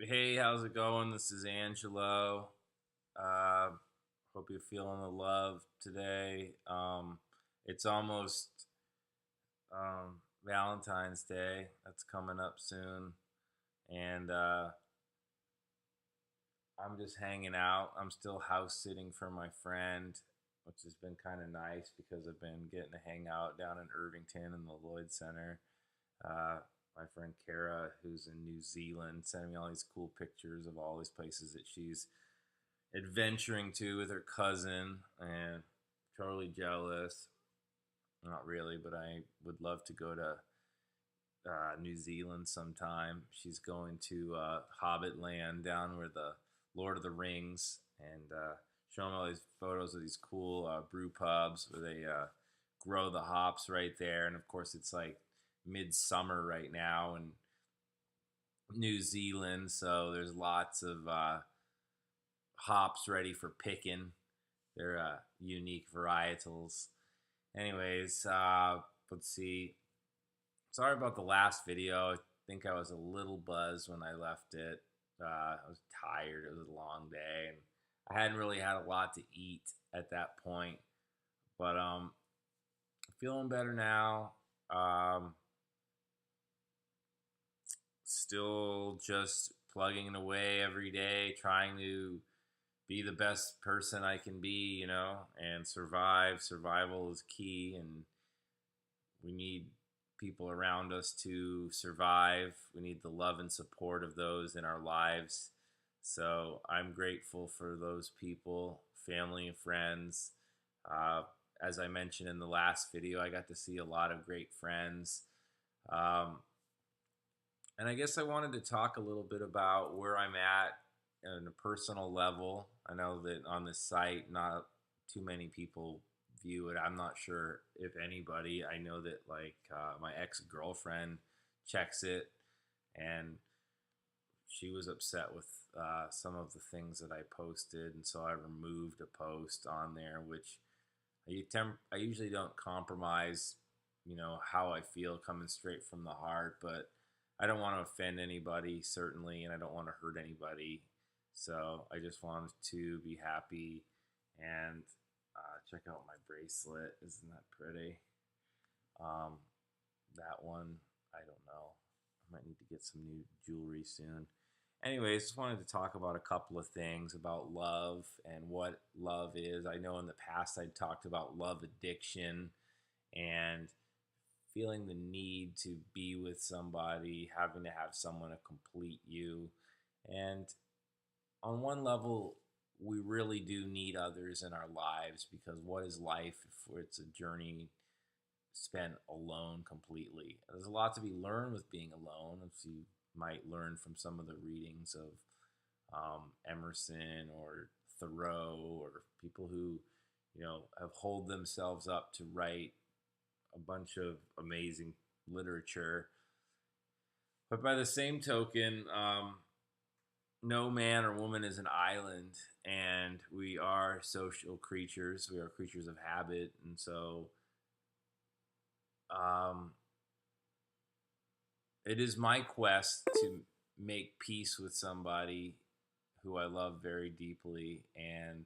Hey, how's it going? This is Angelo. Uh, Hope you're feeling the love today. It's almost Valentine's Day. That's coming up soon, and I'm just hanging out. I'm still house sitting for my friend, which has been kind of nice because I've been getting to hang out down in Irvington in the Lloyd Center. Uh, my friend Kara, who's in New Zealand, sending me all these cool pictures of all these places that she's adventuring to with her cousin, and totally jealous. Not really, but I would love to go to New Zealand sometime. She's going to Hobbit Land down where the Lord of the Rings, and showing all these photos of these cool brew pubs where they grow the hops right there. And of course, it's like midsummer right now in New Zealand, so there's lots of hops ready for picking. They're unique varietals. Anyways, let's see. Sorry about the last video. I think I was a little buzzed when I left it. I was tired. It was a long day, and I hadn't really had a lot to eat at that point. But feeling better now. Still just plugging away every day, trying to be the best person I can be, and survive. Survival is key, and we need people around us to survive. We need the love and support of those in our lives. So I'm grateful for those people, family and friends. Uh, as I mentioned in the last video, I got to see a lot of great friends. Um, and I guess I wanted to talk a little bit about where I'm at on a personal level. I know that on this site, not too many people view it. I'm not sure if anybody. I know that my ex girlfriend checks it, and she was upset with some of the things that I posted, and so I removed a post on there, which I usually don't compromise, how I feel coming straight from the heart, but I don't want to offend anybody, certainly, and I don't want to hurt anybody. So I just wanted to be happy and check out my bracelet. Isn't that pretty? Um, that one, I don't know. I might need to get some new jewelry soon. Anyways, just wanted to talk about a couple of things about love and what love is. I know in the past I talked about love addiction and feeling the need to be with somebody, having to have someone to complete you. And on one level, we really do need others in our lives, because what is life if it's a journey spent alone completely? There's a lot to be learned with being alone, as you might learn from some of the readings of Emerson or Thoreau, or people who, have holed themselves up to write a bunch of amazing literature. But by the same token, no man or woman is an island, and we are social creatures. We are creatures of habit, and so um, it is my quest to make peace with somebody who I love very deeply. And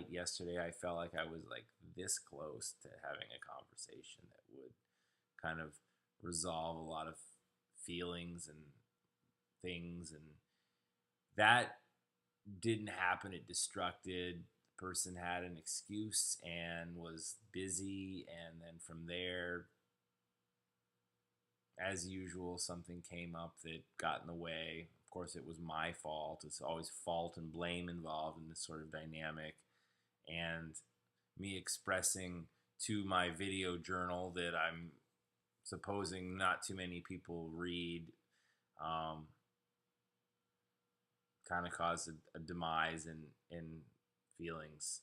yesterday, I felt like I was like this close to having a conversation that would kind of resolve a lot of feelings and things, and that didn't happen. It destructed. The person had an excuse and was busy, and then from there, as usual, something came up that got in the way. Of course, it was my fault. It's always fault and blame involved in this sort of dynamic. And me expressing to my video journal that I'm supposing not too many people read, um, kind of caused a demise in feelings.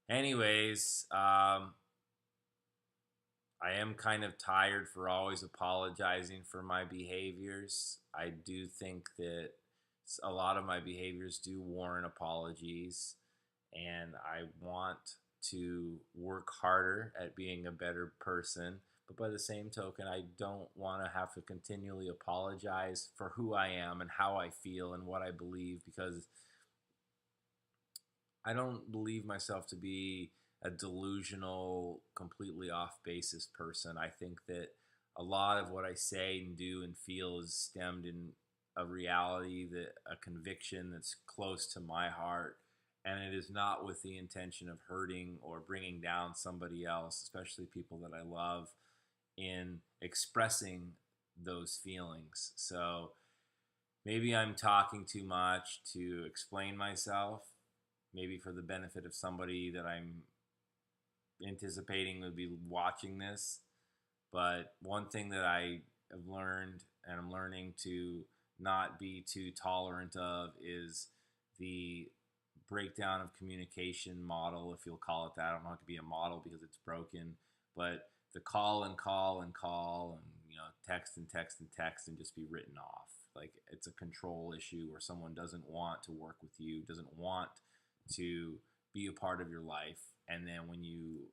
Anyways, I am kind of tired for always apologizing for my behaviors. I do think that a lot of my behaviors do warrant apologies, and I want to work harder at being a better person. But by the same token, I don't want to have to continually apologize for who I am and how I feel and what I believe, because I don't believe myself to be a delusional, completely off basis person. I think that a lot of what I say and do and feel is stemmed in a reality, that a conviction that's close to my heart, and it is not with the intention of hurting or bringing down somebody else, especially people that I love, in expressing those feelings. So maybe I'm talking too much to explain myself, maybe for the benefit of somebody that I'm anticipating would be watching this. But one thing that I have learned, and I'm learning to not be too tolerant of, is the breakdown of communication model, if you'll call it that. I don't want it to be a model because it's broken, but the call and call and call, and text and text and text, and just be written off. Like, it's a control issue where someone doesn't want to work with you, doesn't want to be a part of your life, and then when you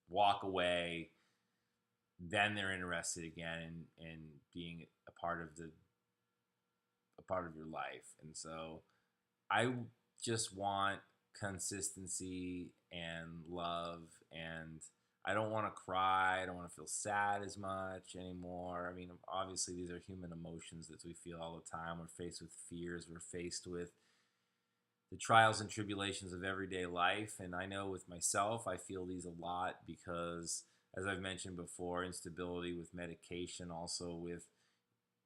walk away, then they're interested again in being a part of your life. And so I just want consistency and love, and I don't want to cry. I don't want to feel sad as much anymore. I mean, obviously these are human emotions that we feel all the time. We're faced with fears. We're faced with the trials and tribulations of everyday life. And I know with myself, I feel these a lot because, as I've mentioned before, instability with medication, also with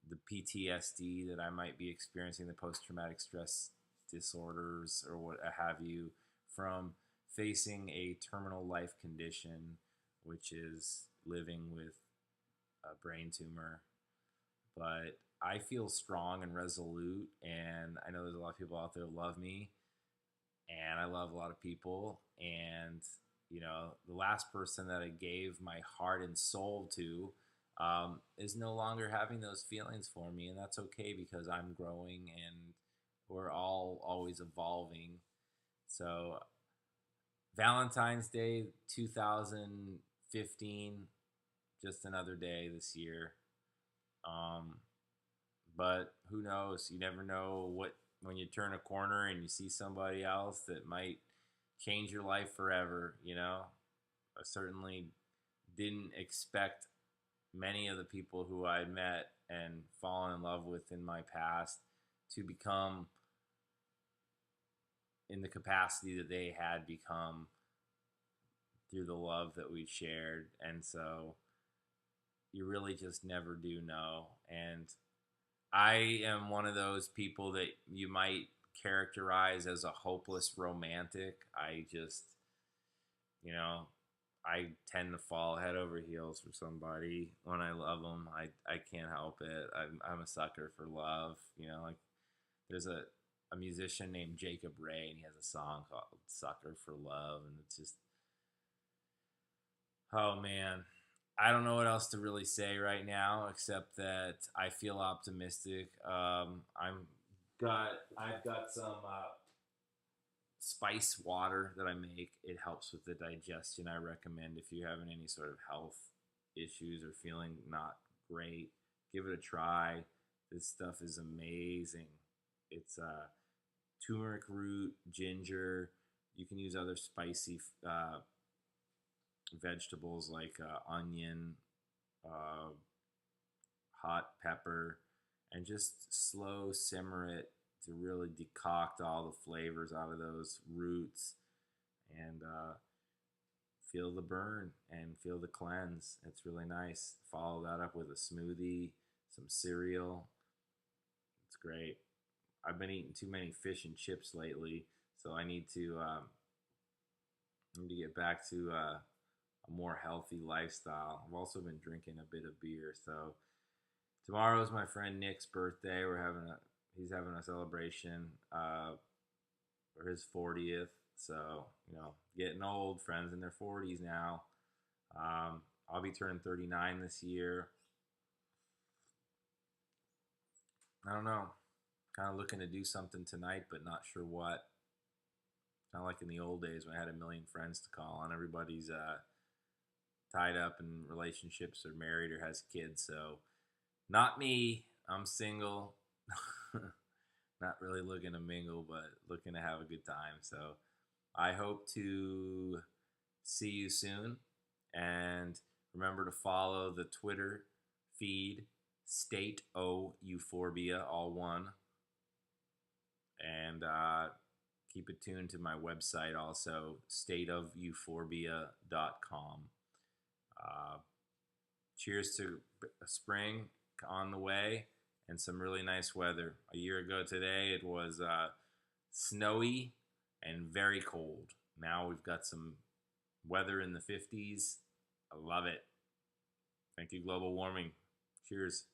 the PTSD that I might be experiencing, the post-traumatic stress disorders or what have you, from facing a terminal life condition, which is living with a brain tumor. But I feel strong and resolute, and I know there's a lot of people out there who love me, and I love a lot of people. And the last person that I gave my heart and soul to is no longer having those feelings for me, and that's okay because I'm growing and we're all always evolving. So Valentine's Day 2015, just another day this year. Um, but who knows? You never know when you turn a corner and you see somebody else that might change your life forever. I certainly didn't expect many of the people who I met and fallen in love with in my past to become in the capacity that they had become through the love that we shared. And so you really just never do know. And I am one of those people that you might characterize as a hopeless romantic. I just, I tend to fall head over heels for somebody when I love them. I can't help it. I'm a sucker for love. Like, there's a musician named Jacob Ray, and he has a song called "Sucker for Love," and it's just, oh man, I don't know what else to really say right now except that I feel optimistic. I've got some spice water that I make. It helps with the digestion. I recommend, if you're having any sort of health issues or feeling not great, give it a try. This stuff is amazing. It's turmeric root, ginger. You can use other spicy vegetables like onion, uh, hot pepper, and just slow simmer it to really decoct all the flavors out of those roots, and feel the burn and feel the cleanse. It's really nice. Follow that up with a smoothie, some cereal. It's great. I've been eating too many fish and chips lately, so I need to get back to a more healthy lifestyle. I've also been drinking a bit of beer. So tomorrow is my friend Nick's birthday. He's having a celebration for his 40th. So getting old, friends in their 40s now. I'll be turning 39 this year. I don't know. Kind of looking to do something tonight, but not sure what. Kind of like in the old days when I had a million friends to call on. Everybody's tied up in relationships or married or has kids. So, not me. I'm single. Not really looking to mingle, but looking to have a good time. So, I hope to see you soon. And remember to follow the Twitter feed, State O Euphorbia, all one. And keep it tuned to my website also, stateofeuphorbia.com. Cheers to spring on the way and some really nice weather. A year ago today, it was snowy and very cold. Now we've got some weather in the 50s. I love it. Thank you, global warming. Cheers.